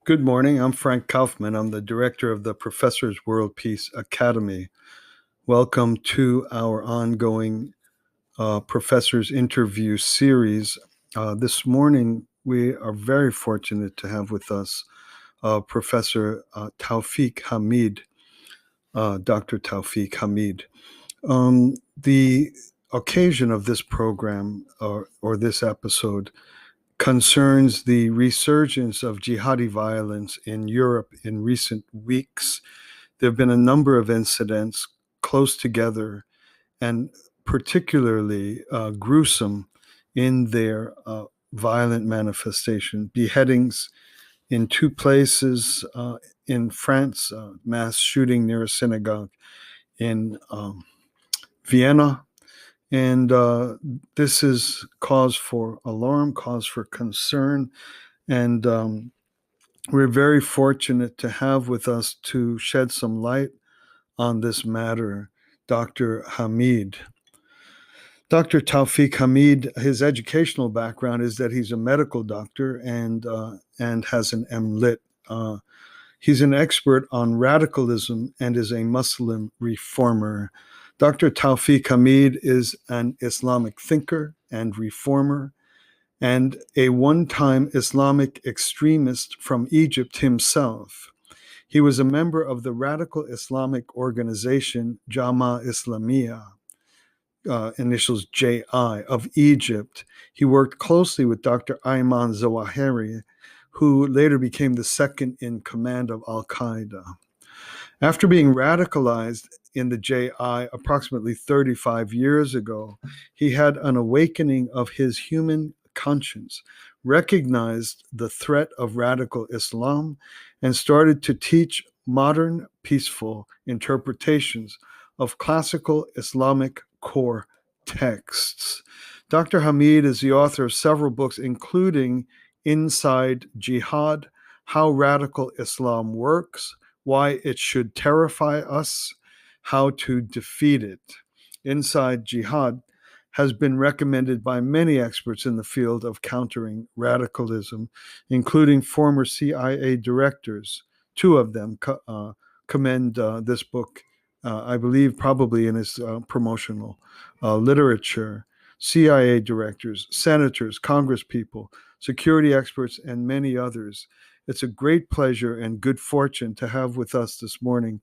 Good morning. I'm Frank Kaufman. I'm the director of the Professors World Peace Academy. Welcome to our ongoing Professors Interview series. This morning, we are very fortunate to have with us Professor Tawfik Hamid, Dr. Tawfik Hamid. The occasion of this program or this episode concerns the resurgence of jihadi violence in Europe in recent weeks. There have been a number of incidents close together and particularly gruesome in their violent manifestation. Beheadings in two places in France, mass shooting near a synagogue in Vienna. And this is cause for alarm, cause for concern. And we're very fortunate to have with us to shed some light on this matter, Dr. Hamid. Dr. Tawfik Hamid, his educational background is that he's a medical doctor and has an MLit. He's an expert on radicalism and is a Muslim reformer. Dr. Tawfik Hamid is an Islamic thinker and reformer and a one-time Islamic extremist from Egypt himself. He was a member of the radical Islamic organization Jama Islamiyah, initials JI, of Egypt. He worked closely with Dr. Ayman Zawahiri, who later became the second in command of Al-Qaeda. After being radicalized in the JI approximately 35 years ago, he had an awakening of his human conscience, recognized the threat of radical Islam, and started to teach modern, peaceful interpretations of classical Islamic core texts. Dr. Hamid is the author of several books, including Inside Jihad, How Radical Islam Works, Why It Should Terrify Us, How to Defeat It. Inside Jihad has been recommended by many experts in the field of countering radicalism, including former CIA directors. Two of them commend this book, I believe probably in his promotional literature. CIA directors, senators, congresspeople, security experts, and many others. It's a great pleasure and good fortune to have with us this morning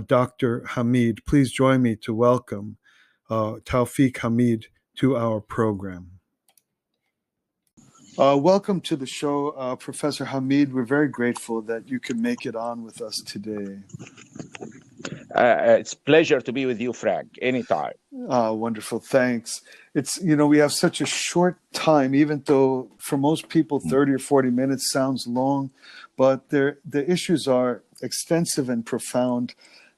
Dr. Hamid. Please join me to welcome Tawfik Hamid to our program. Welcome to the show, Professor Hamid. We're very grateful that you could make it on with us today. It's a pleasure to be with you, Frank, anytime. Wonderful, thanks. We have such a short time, even though for most people 30 or 40 minutes sounds long, but the issues are extensive and profound.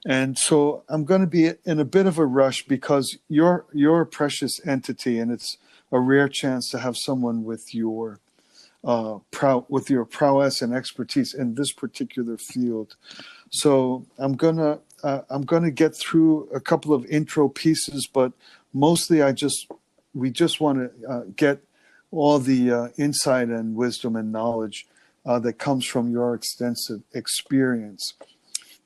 And so I'm going to be in a bit of a rush because you're a precious entity, and it's a rare chance to have someone with your prowess and expertise in this particular field. So I'm gonna get through a couple of intro pieces, but mostly we just want to get all the insight and wisdom and knowledge that comes from your extensive experience.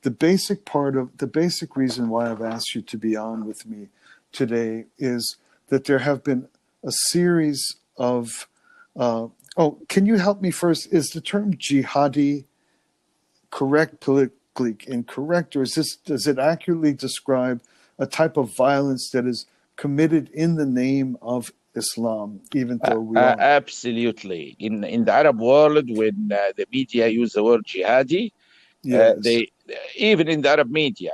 The basic reason why I've asked you to be on with me today is that there have been a series of can you help me first? Is the term jihadi correct, politically incorrect, or does it accurately describe a type of violence that is committed in the name of Islam, even though we are... Absolutely. In the Arab world, when the media use the word jihadi, Yes. They even in the Arab media,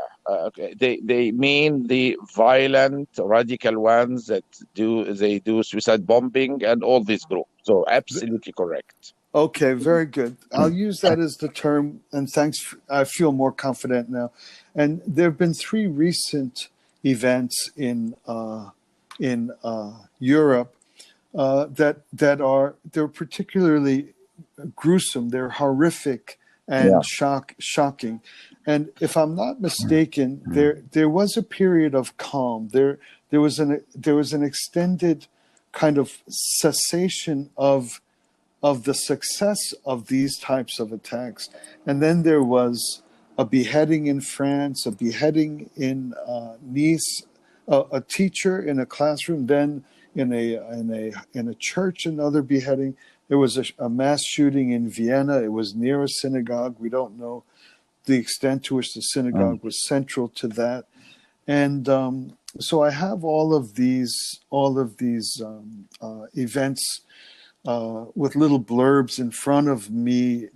they mean the violent radical ones that do suicide bombing and all this group. So absolutely correct. Okay, very good. I'll use that as the term, and thanks. I feel more confident now. And there have been three recent events in Europe they're particularly gruesome. They're horrific and shocking. And if I'm not mistaken, there was a period of calm. There was an extended kind of cessation of of the success of these types of attacks. And then there was a beheading in France, a beheading in Nice, a teacher in a classroom, then in a church, another beheading. There was a mass shooting in Vienna. It was near a synagogue. We don't know the extent to which the synagogue was central to that. And so I have all of these events with little blurbs in front of me,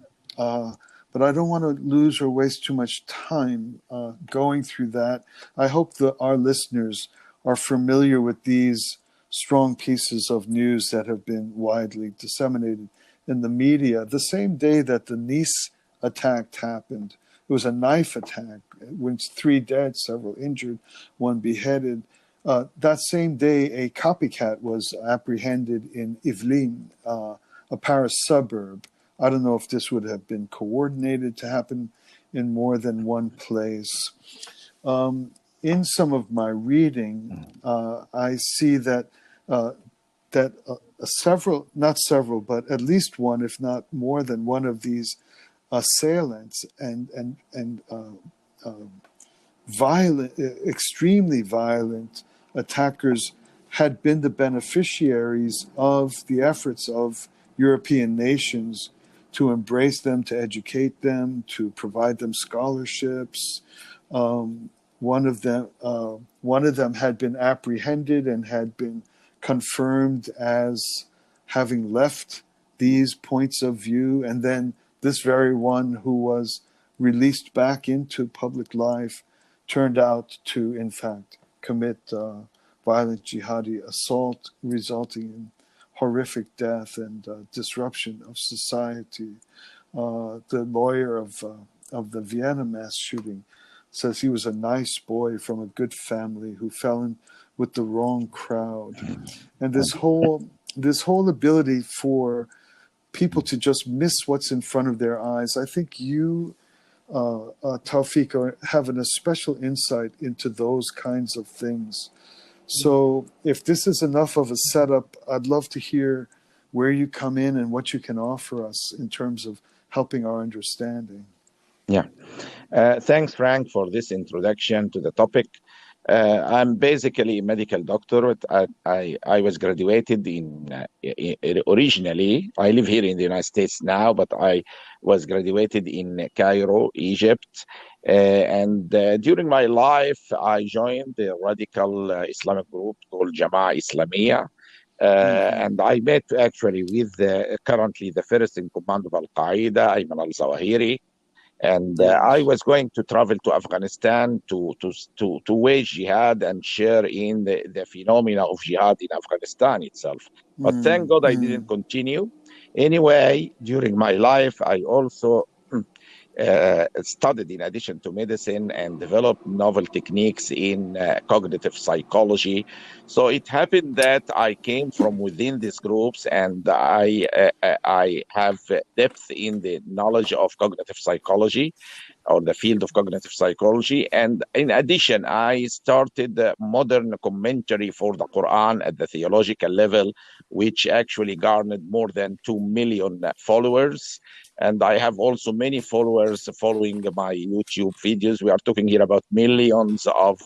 but I don't want to lose or waste too much time going through that. I hope that our listeners are familiar with these strong pieces of news that have been widely disseminated in the media. The same day that the Nice attack happened, it was a knife attack, with 3 dead, several injured, 1 beheaded. That same day, a copycat was apprehended in Yvelines, a Paris suburb. I don't know if this would have been coordinated to happen in more than one place. In some of my reading, I see that several, not several, but at least one, if not more than one of these assailants and violent, extremely violent attackers had been the beneficiaries of the efforts of European nations to embrace them, to educate them, to provide them scholarships. One of them had been apprehended and had been confirmed as having left these points of view, and then this very one who was released back into public life turned out to, in fact, commit violent jihadi assault, resulting in horrific death and disruption of society. The lawyer of the Vienna mass shooting says he was a nice boy from a good family who fell in with the wrong crowd. And this whole ability for people to just miss what's in front of their eyes, I think you, Tawfik, have a special insight into those kinds of things. So if this is enough of a setup, I'd love to hear where you come in and what you can offer us in terms of helping our understanding. Yeah. Thanks, Frank, for this introduction to the topic. I'm basically a medical doctor. I was graduated originally, I live here in the United States now, but I was graduated in Cairo, Egypt. And during my life, I joined the radical Islamic group called Jama'ah Islamiyah. And I met actually with currently the first in command of Al Qaeda, Ayman al Zawahiri. And I was going to travel to Afghanistan to wage jihad and share in the phenomena of jihad in Afghanistan itself. But thank God I didn't continue. Anyway, during my life, I also studied in addition to medicine and developed novel techniques in cognitive psychology. So it happened that I came from within these groups, and I have depth in the knowledge of cognitive psychology, or the field of cognitive psychology. And in addition, I started the modern commentary for the Quran at the theological level, which actually garnered more than 2 million followers. And I have also many followers following my YouTube videos. We are talking here about millions of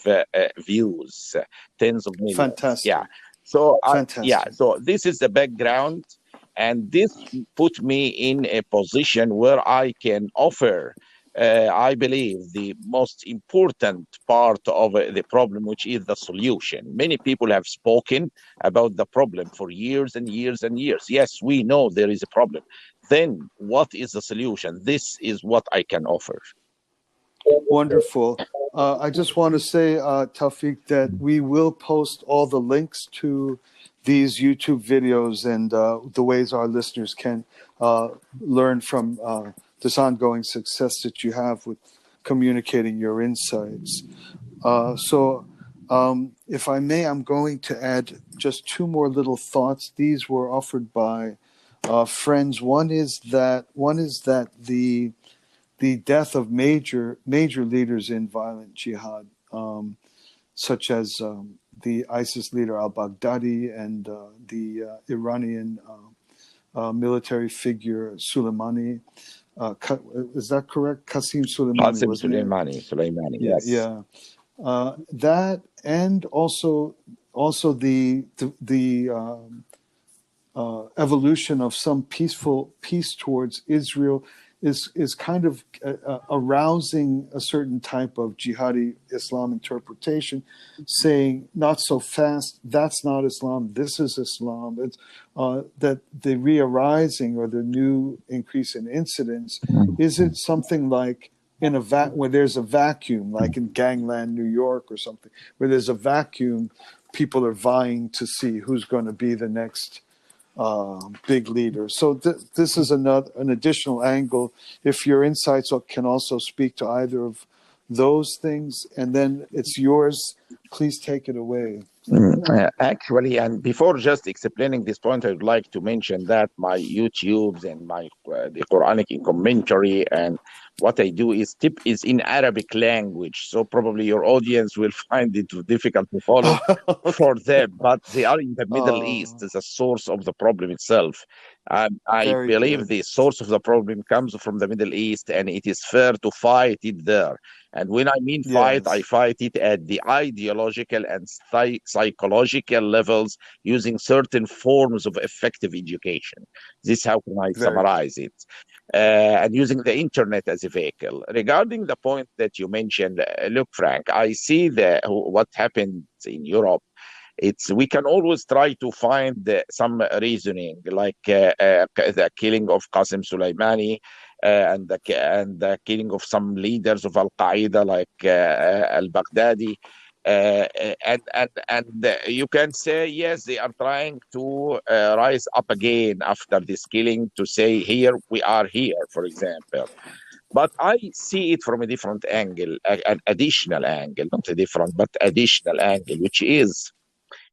views, tens of millions. Fantastic. Yeah. So, Fantastic. so this is the background. And this put me in a position where I can offer, I believe, the most important part of the problem, which is the solution. Many people have spoken about the problem for years and years and years. Yes, we know there is a problem. Then what is the solution? This is what I can offer. Wonderful. I just want to say, Tawfik, that we will post all the links to these YouTube videos and the ways our listeners can learn from this ongoing success that you have with communicating your insights. So if I may, I'm going to add just 2 more little thoughts. These were offered by friends. One is that the death of major leaders in violent jihad, such as the ISIS leader al-Baghdadi and the Iranian military figure, Soleimani. Is that correct? Qasim Soleimani, Qasim wasn't it? Soleimani, Yeah, yes. yeah. That, and also the evolution of some peace towards Israel is kind of arousing a certain type of jihadi Islam interpretation, saying not so fast. That's not Islam. This is Islam. It's that the re-arising or the new increase in incidents, is it something like in where there's a vacuum, like in Gangland, New York, or something, where there's a vacuum, people are vying to see who's going to be the next big leader. So this is an additional angle. If your insights can also speak to either of those things, and then it's yours. Please take it away. Actually, and before just explaining this point, I would like to mention that my YouTubes and my the Quranic in commentary and what I do is tip is in Arabic language, so probably your audience will find it difficult to follow for Okay. them. But they are in the Middle Uh, East, the source of the problem itself. I very believe good. the source of the problem comes from the Middle East, and it is fair to fight it there. And when I mean fight, I Yes. fight it at the ideological and psychological levels using certain forms of effective education. This is how can I Very good. summarize it? And using the internet as a vehicle. Regarding the point that you mentioned, look, Frank, I see what happened in Europe. It's we can always try to find some reasoning, like the killing of Qasim Soleimani, and the killing of some leaders of Al Qaeda, like Al Baghdadi. And you can say yes, they are trying to rise up again after this killing to say here we are here, for example. But I see it from a different angle, an additional angle, not a different, but additional angle, which is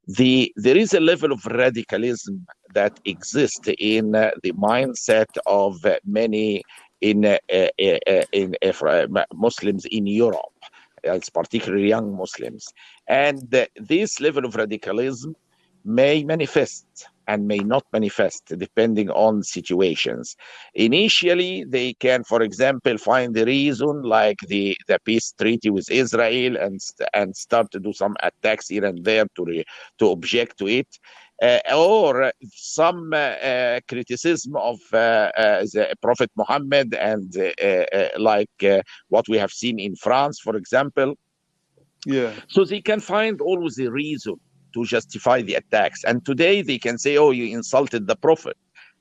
there is a level of radicalism that exists in the mindset of many in Muslims in Europe, it's particularly young Muslims, and this level of radicalism may manifest and may not manifest depending on situations. Initially, they can, for example, find the reason like the peace treaty with Israel and start to do some attacks here and there to object to it. Or some criticism of the Prophet Muhammad and what we have seen in France, for example. Yeah. So they can find always a reason to justify the attacks. And today they can say, oh, you insulted the Prophet.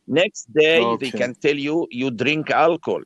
Next day, they Okay. can tell you you drink alcohol.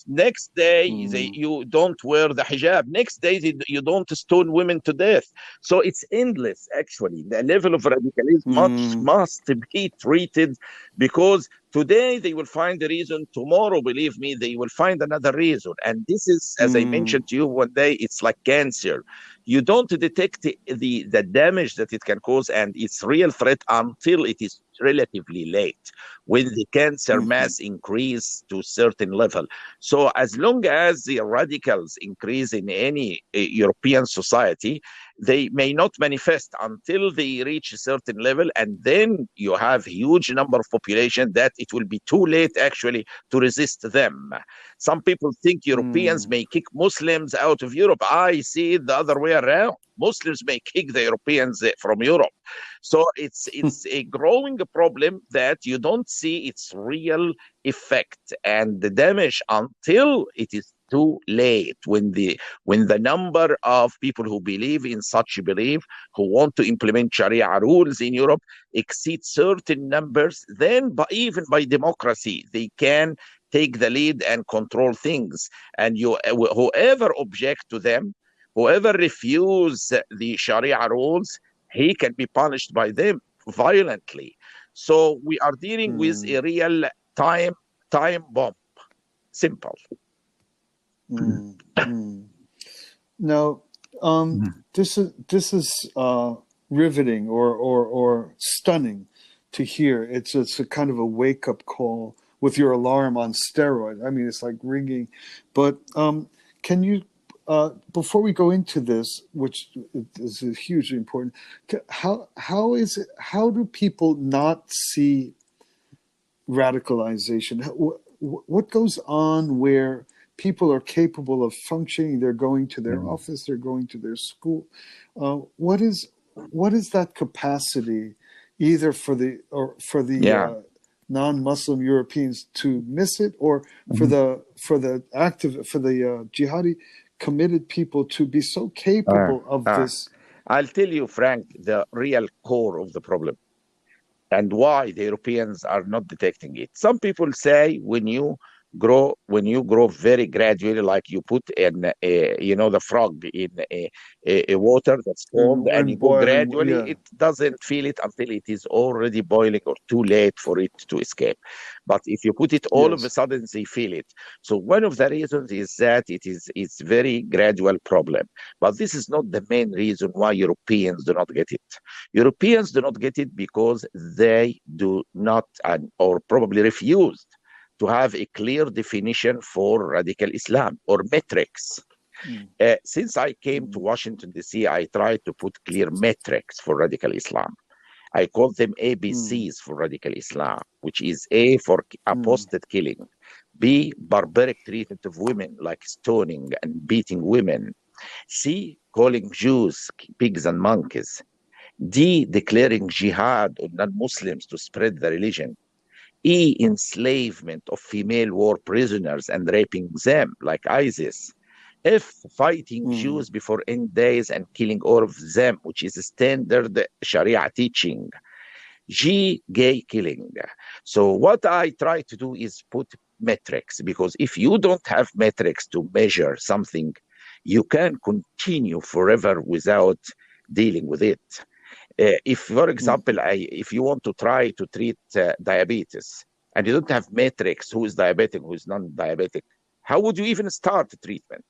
Next day, Mm. you don't wear the hijab. Next day, you don't stone women to death. So it's endless, actually. The level of radicalism Mm. must be treated, because today they will find a reason. Tomorrow, believe me, they will find another reason. And this is, as I Mm. mentioned to you one day, it's like cancer. You don't detect the damage that it can cause and its real threat until it is relatively late, when the cancer Mm-hmm. mass increase to a certain level. So as long as the radicals increase in any European society, they may not manifest until they reach a certain level, and then you have huge number of population that it will be too late actually to resist them. Some people think Europeans Mm. may kick Muslims out of Europe. I see it the other way around. Muslims may kick the Europeans from Europe. So it's a growing problem that you don't see its real effect and the damage until it is too late, when the number of people who believe in such belief, who want to implement Sharia rules in Europe, exceed certain numbers. Then, even by democracy, they can take the lead and control things. And whoever object to them, whoever refuse the Sharia rules, he can be punished by them violently. So we are dealing with Mm. a real time bomb. Simple. Mm. Mm. Now, this is riveting or stunning to hear. It's a kind of a wake up call with your alarm on steroids. I mean, it's like ringing. But can you, before we go into this, which is hugely important, how is it? How do people not see radicalization? What goes on where people are capable of functioning? They're going to their office, they're going to their school. What is that capacity, either for the Yeah. non-Muslim Europeans to miss it, or for Mhm. the jihadi committed people to be so Uh, capable of uh, this? I'll tell you, Frank, the real core of the problem and why the Europeans are not detecting it. Some people say when you grow very gradually, like you put in the frog in a water that's cold and In you go boiling, gradually, yeah. it doesn't feel it until it is already boiling or too late for it to escape. But if you put it all of a Yes. sudden, they feel it. So one of the reasons is that it's very gradual problem. But this is not the main reason why Europeans do not get it. Europeans do not get it because they do not, or probably refused, to have a clear definition for radical Islam or metrics. Mm, Since I came to mm, Washington, D.C., I tried to put clear metrics for radical Islam. I call them mm, ABCs for radical Islam, which is A for mm, apostate killing, B, barbaric treatment of women like stoning and beating women, C, calling Jews pigs and monkeys, D, declaring jihad on non-Muslims to spread the religion, E, enslavement of female war prisoners and raping them like ISIS, F, fighting mm, Jews before end days and killing all of them, which is a standard Sharia teaching, G, gay killing. So what I try to do is put metrics, because if you don't have metrics to measure something, you can continue forever without dealing with it. If, for example, mm, if you want to try to treat diabetes and you don't have metrics, who is diabetic, who is non-diabetic, how would you even start the treatment?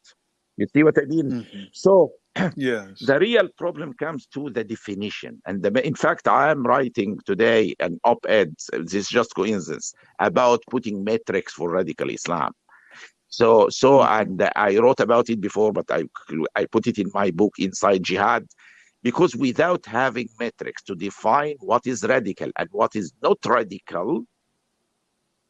You see what I mean? mm. So Yes. the real problem comes to the definition. And in fact, I am writing today an op-ed, this is just coincidence, about putting metrics for radical Islam. Hmm. And I wrote about it before, but I put it in my book, Inside Jihad, because without having metrics to define what is radical and what is not radical,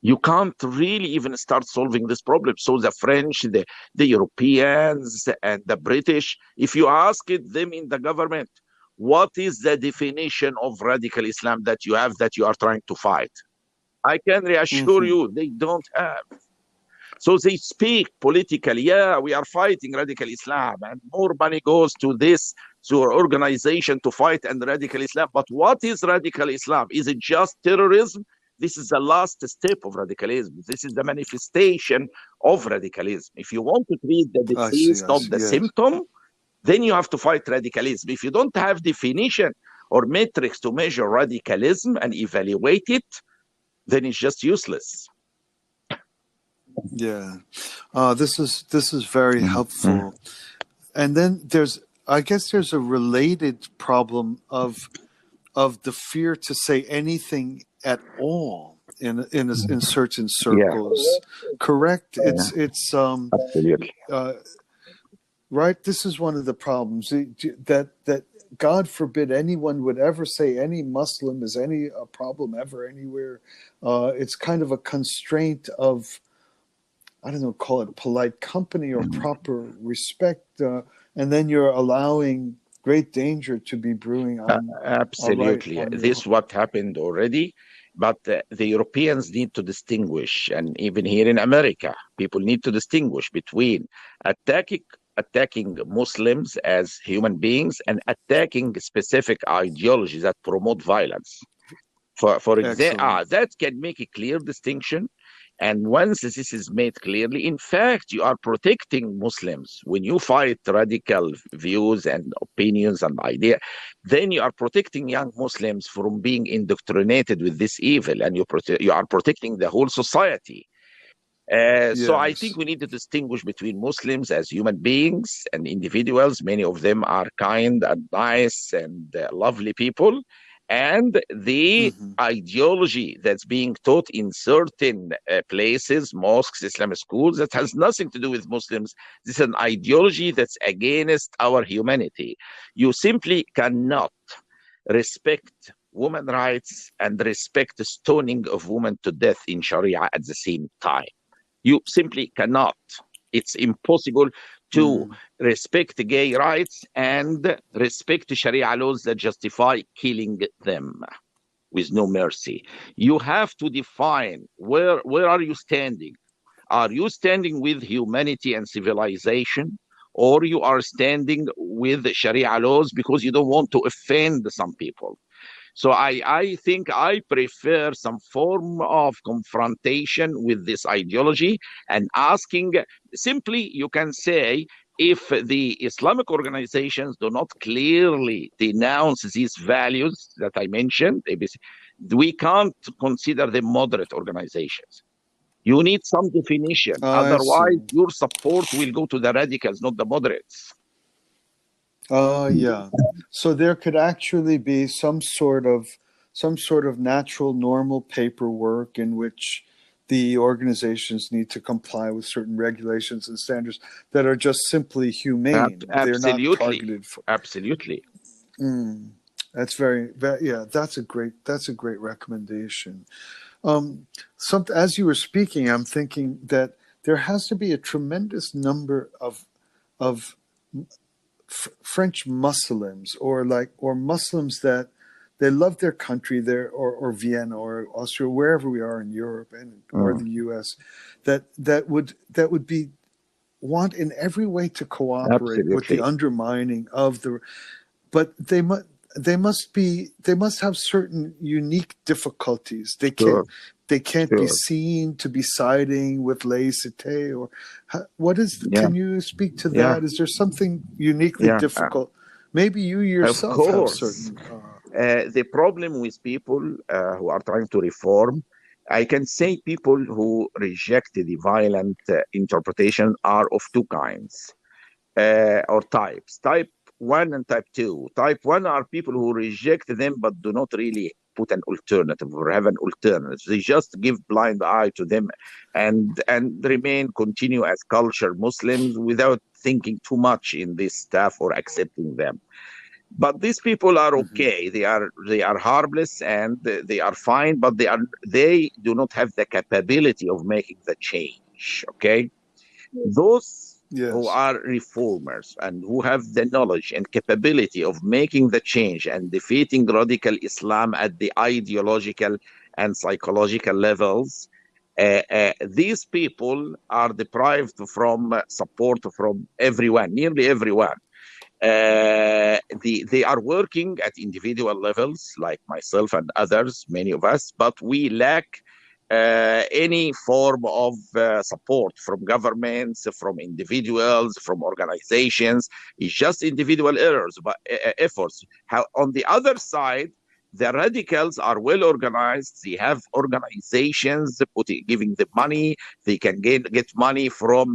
you can't really even start solving this problem. So the French, the Europeans, and the British, if you ask them in the government, what is the definition of radical Islam that you have that you are trying to fight? I can reassure Hmm. you, they don't have. So they speak politically, yeah, we are fighting radical Islam, and more money goes to our organization to fight and radical Islam. But what is radical Islam? Is it just terrorism? This is the last step of radicalism. This is the manifestation of radicalism. If you want to treat the I see. disease, I not see. the Yes. symptom, then you have to fight radicalism. If you don't have definition or metrics to measure radicalism and evaluate it, then it's just useless. Yeah. This is very Mm-hmm. helpful. And then I guess there's a related problem of the fear to say anything at all in certain Yeah, circles. Correct. yeah, It's absolutely. uh, right. This is one of the problems that God forbid anyone would ever say any Muslim is any a problem ever anywhere. It's kind of a constraint of, I don't know, call it polite company or Mhm. proper respect, and then you're allowing great danger to be brewing on, right Absolutely. on This your. what happened already, but the Europeans need to distinguish, and even here in America, people need to distinguish between attacking attacking Muslims as human beings and attacking specific ideologies that promote violence. For example, Excellent. that can make a clear distinction. And once this is made clearly, in fact, you are protecting Muslims. When you fight radical views and opinions and ideas, then you are protecting young Muslims from being indoctrinated with this evil, and you are protecting the whole society. So I think Yes. we need to distinguish between Muslims as human beings and individuals. Many of them are kind and nice and lovely people, and the Hmm. ideology that's being taught in certain places, mosques, Islamic schools, that has nothing to do with Muslims. This is an ideology that's against our humanity. You simply cannot respect women rights and respect the stoning of women to death in Sharia at the same time. You simply cannot. It's impossible to respect gay rights and respect Sharia laws that justify killing them with no mercy. You have to define where are you standing? Are you standing with humanity and civilization? Or you are standing with Sharia laws because you don't want to offend some people? So I think I prefer some form of confrontation with this ideology and asking simply, you can say, if the Islamic organizations do not clearly denounce these values that I mentioned, we can't consider them moderate organizations. You need some definition. I Otherwise, see. your support will go to the radicals, not the moderates. Yeah. So there could actually be some sort of natural, normal paperwork in which the organizations need to comply with certain regulations and standards that are just simply humane. They're not Absolutely. targeted for. Absolutely. That's yeah. That's a great recommendation. As you were speaking, I'm thinking that there has to be a tremendous number of French Muslims or Muslims that they love their country there, or Vienna or Austria, wherever we are in Europe or the US, that would be want in every way to cooperate with the Absolutely. undermining of the, but they must have certain unique difficulties. They can't Sure. they can't be Sure. seen to be siding with laicite, or Yeah. can you speak to Yeah. that? Is there something uniquely Yeah. difficult? Maybe you Of yourself have course. certain. The problem with people who are trying to reform, I can say people who reject the violent interpretation are of two kinds or types. Type 1 and type 2. Type 1 are people who reject them but do not really put an alternative or have an alternative. They just give blind eye to them and continue as culture Muslims without thinking too much in this stuff or accepting them. But these people are Mhm. okay. They are harmless and they are fine, but they do not have the capability of making the change. Okay, those who Yes. are reformers and who have the knowledge and capability of making the change and defeating radical Islam at the ideological and psychological levels, these people are deprived from support from everyone, nearly everyone. They are working at individual levels, like myself and others, many of us, but we lack any form of support from governments, from individuals, from organizations. It's just individual errors, but efforts. How on the other side, the radicals are well organized. They have organizations giving them money. They can get money from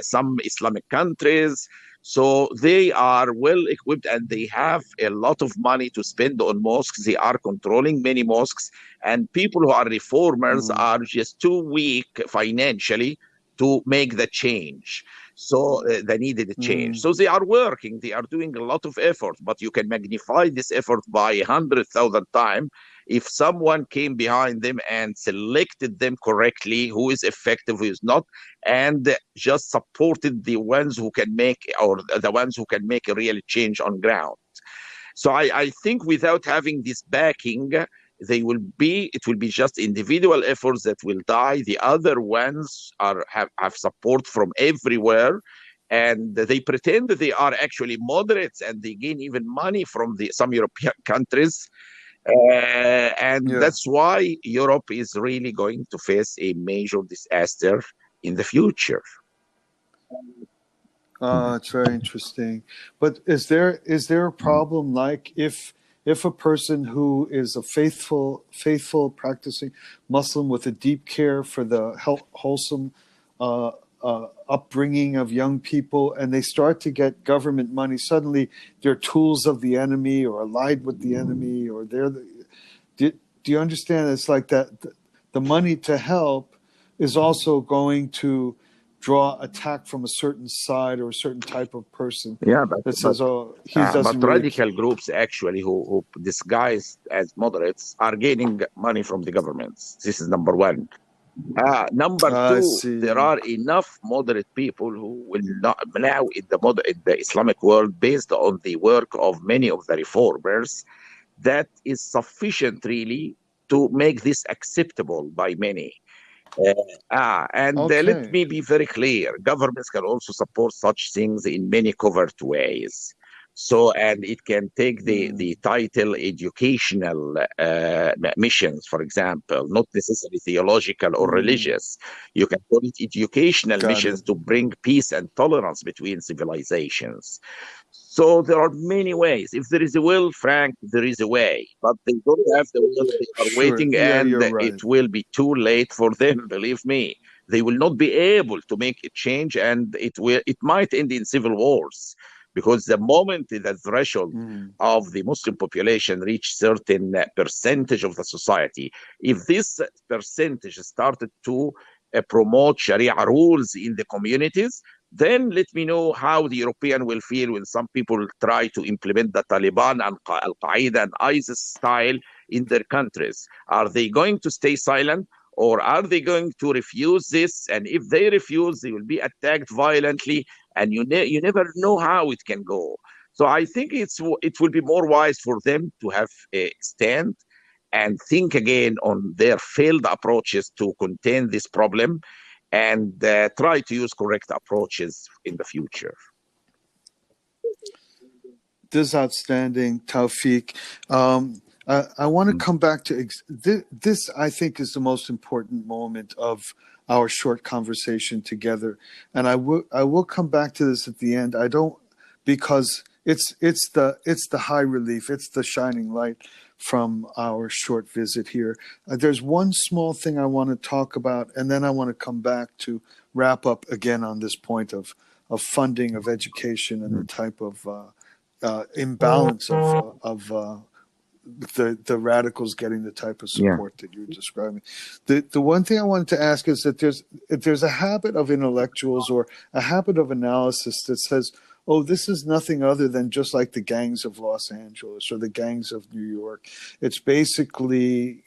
some Islamic countries. So they are well equipped and they have a lot of money to spend on mosques. They are controlling many mosques, and people who are reformers Mm. are just too weak financially to make the change. So they needed a change. Mm. So they are working, they are doing a lot of effort, but you can magnify this effort by 100,000 times if someone came behind them and selected them correctly, who is effective, who is not, and just supported the ones who can make, or the ones who can make a real change on ground. So I think without having this backing, it will be just individual efforts that will die. The other ones have support from everywhere, and they pretend that they are actually moderates and they gain even money from some European countries. And Yeah. that's why Europe is really going to face a major disaster in the future. It's very interesting. But is there a problem, like if a person who is a faithful practicing Muslim with a deep care for the wholesome uh, upbringing of young people, and they start to get government money, suddenly they're tools of the enemy or allied with the enemy, or do you understand? It's like that the money to help is also going to draw attack from a certain side or a certain type of person Yeah, that says, "Oh, he but doesn't really." radical groups actually who disguise as moderates are gaining money from the governments. This is number one. Number I two, there see. are enough moderate people who will not now in the Islamic world, based on the work of many of the reformers, that is sufficient really to make this acceptable by many. And let Okay. me be very clear. Governments can also support such things in many covert ways. So, and it can take the title educational missions, for example, not necessarily theological or religious. You can call it educational Got it. missions to bring peace and tolerance between civilizations. So there are many ways. If there is a will, Frank, there is a way. But they don't have the will. They are Sure. waiting, Yeah, and you're it right. will be too late for them. Believe me, they will not be able to make a change, and it might end in civil wars, because the moment the threshold Mm. of the Muslim population reach certain percentage of the society, if this percentage started to promote Sharia rules in the communities, then let me know how the European will feel when some people try to implement the Taliban and Al Qaeda and ISIS style in their countries. Are they going to stay silent, or are they going to refuse this? And if they refuse, they will be attacked violently, and you never know how it can go. So I think it will be more wise for them to have a stand and think again on their failed approaches to contain this problem, and try to use correct approaches in the future. This is outstanding, Taufik. I want to come back to this. I think is the most important moment of our short conversation together, and I will come back to this at the end. I don't, because it's the high relief, it's the shining light from our short visit here. There's one small thing I want to talk about, and then I want to come back to wrap up again on this point of funding of education and the type of imbalance of the radicals getting the type of Yeah. support that you're describing. The one thing I wanted to ask is that there's a habit of intellectuals or a habit of analysis that says, oh, this is nothing other than just like the gangs of Los Angeles or the gangs of New York. It's basically,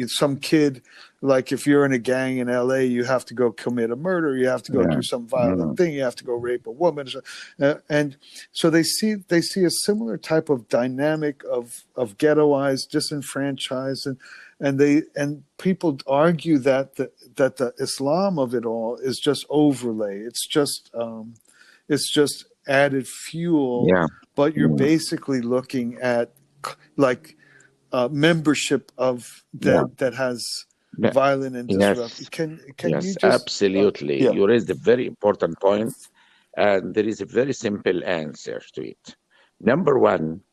some kid, like if you're in a gang in LA, you have to go commit a murder, you have to go Yeah. do some violent thing, you have to go rape a woman. And so they see a similar type of dynamic of ghettoized, disenfranchised, and people argue that the Islam of it all is just overlay. It's just added fuel, Yeah. but you're basically looking at like membership of Yeah. that has Yeah. violent and Yes. disrupt. Can you Yes. just Absolutely. yeah. You raised a very important point, and there is a very simple answer to it. Number one,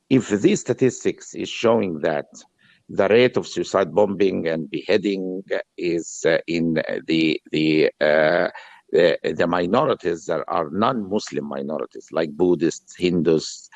if these statistics is showing that the rate of suicide bombing and beheading is in the minorities that are non-Muslim minorities like Buddhists, Hindus,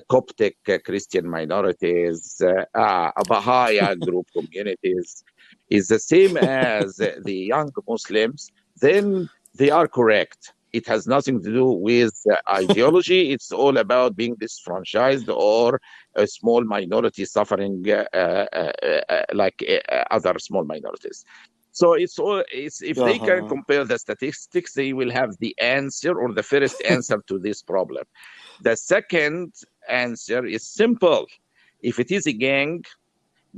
Coptic Christian minorities, Baha'i group communities, is the same as the young Muslims, then they are correct. It has nothing to do with ideology. It's all about being disfranchised or a small minority suffering like other small minorities. So it's if they can Uh-huh. compare the statistics, they will have the answer, or the first answer to this problem. The second answer is simple. If it is a gang,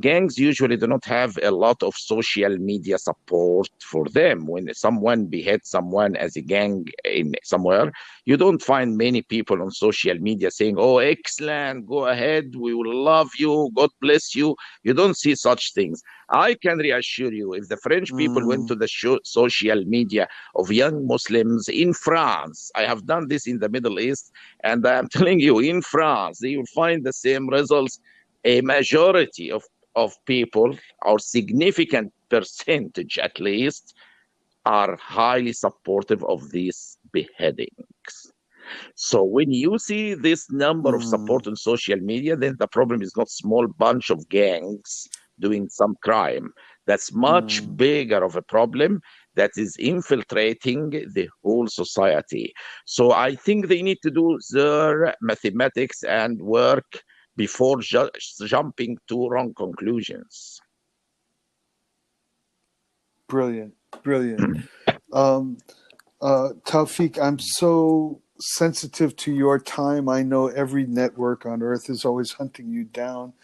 gangs usually do not have a lot of social media support for them. When someone beheads someone as a gang in somewhere, you don't find many people on social media saying, oh, excellent, go ahead, we will love you, God bless you. You don't see such things. I can reassure you, if the French people went to the social media of young Muslims in France, I have done this in the Middle East, and I'm telling you, in France, they will find the same results. A majority of people, or significant percentage at least, are highly supportive of these beheadings. So when you see this number of support on social media, then the problem is not small bunch of gangs doing some crime. That's much bigger of a problem. that is infiltrating the whole society. So I think they need to do their mathematics and work before jumping to wrong conclusions. Brilliant, brilliant. Um, Tawfik, I'm so sensitive to your time. I know every network on earth is always hunting you down.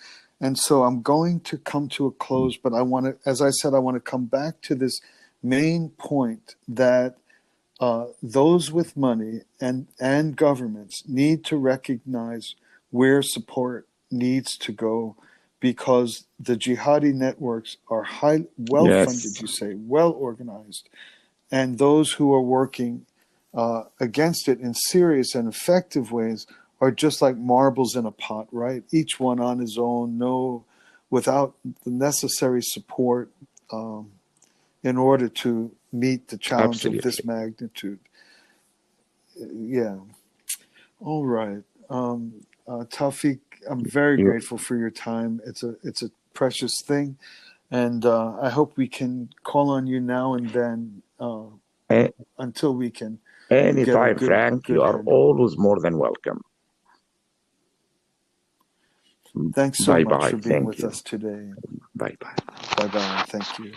And so I'm going to come to a close, but I want to, as I said, I want to come back to this main point that those with money and governments need to recognize where support needs to go, because the jihadi networks are well funded, Yes, you say, well organized, and those who are working against it in serious and effective ways are just like marbles in a pot, right? Each one on his own, without the necessary support in order to meet the challenge of this absolutely. magnitude. Yeah. All right. Tawfik, I'm very You, grateful for your time. It's a precious thing, and I hope we can call on you now and then until we can get a anytime, good Frank, you good are handle on always this. more than welcome. Thanks so Bye much bye. for being Thank with you. us today. Bye bye. Bye bye. Thank you.